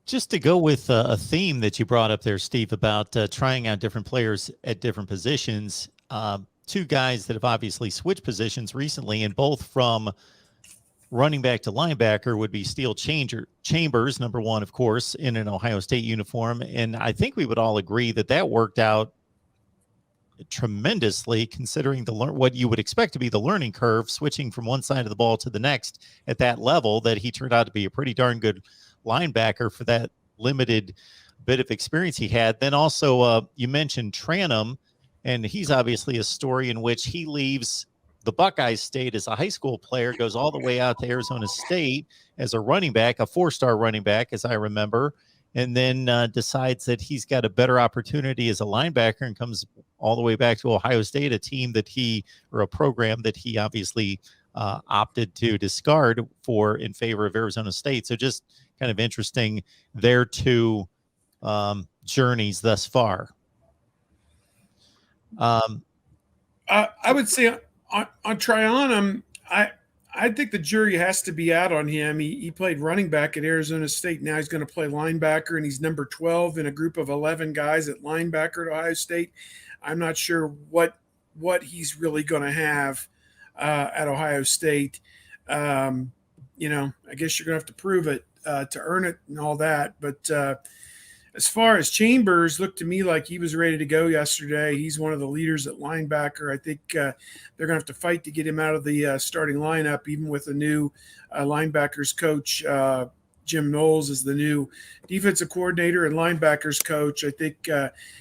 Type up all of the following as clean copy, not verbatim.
Just to go with a theme that you brought up there, Steve, about trying out different players at different positions. Two guys that have obviously switched positions recently, and both from running back to linebacker would be Steel Chambers, number one, of course, in an Ohio State uniform. And I think we would all agree that that worked out tremendously, considering what you would expect to be the learning curve, switching from one side of the ball to the next at that level, that he turned out to be a pretty darn good linebacker for that limited bit of experience he had. Then also, you mentioned Trayanum, and he's obviously a story in which he leaves the Buckeye State as a high school player, goes all the way out to Arizona State as a running back, a 4-star running back, as I remember, and then decides that he's got a better opportunity as a linebacker and comes all the way back to Ohio State, a team that or a program that he obviously opted to discard in favor of Arizona State. So just kind of interesting their two journeys thus far. I would say on Trayanum, I think the jury has to be out on him. He played running back at Arizona State. Now he's going to play linebacker, and he's number 12 in a group of 11 guys at linebacker at Ohio State. I'm not sure what he's really going to have at Ohio State. I guess you're going to have to prove it to earn it and all that. But as far as Chambers, looked to me like he was ready to go yesterday. He's one of the leaders at linebacker. I think they're going to have to fight to get him out of the starting lineup, even with a new linebackers coach. Jim Knowles is the new defensive coordinator and linebackers coach. I think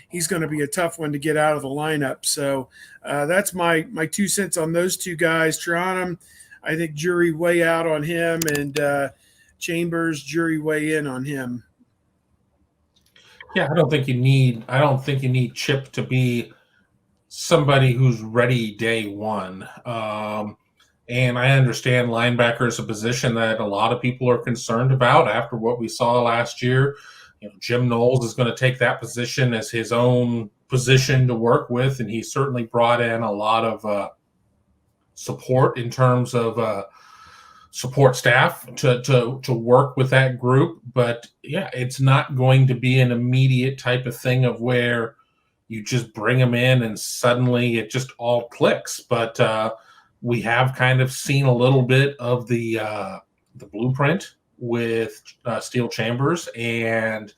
he's going to be a tough one to get out of the lineup. So that's my 2 cents on those two guys. Trayanum, I think jury way out on him, and Chambers, jury way in on him. Yeah, I don't think you need Chip to be somebody who's ready day one. And I understand linebacker is a position that a lot of people are concerned about after what we saw last year. Jim Knowles is going to take that position as his own position to work with, and he certainly brought in a lot of support in terms of support staff to work with that group. But yeah, it's not going to be an immediate type of thing of where you just bring them in and suddenly it just all clicks. But we have kind of seen a little bit of the blueprint with Steel Chambers, and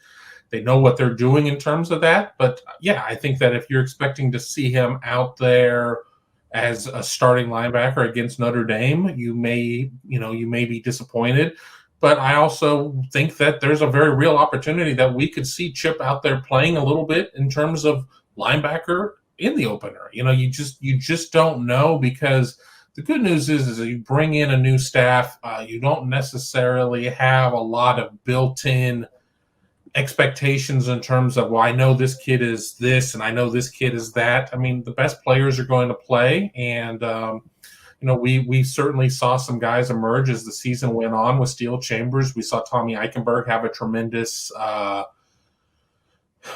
they know what they're doing in terms of that. But yeah, I think that if you're expecting to see him out there as a starting linebacker against Notre Dame, you may be disappointed. But I also think that there's a very real opportunity that we could see Chip out there playing a little bit in terms of linebacker in the opener. You just don't know, because the good news is that you bring in a new staff. You don't necessarily have a lot of built-in expectations in terms of, well, I know this kid is this and I know this kid is that. I mean, the best players are going to play, and we certainly saw some guys emerge as the season went on with Steel Chambers. We saw Tommy Eichenberg have a tremendous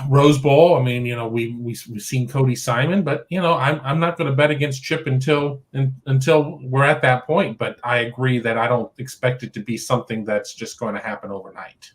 Rose Bowl. I mean, we've seen Cody Simon, but I'm not going to bet against Chip until we're at that point. But I agree that I don't expect it to be something that's just going to happen overnight.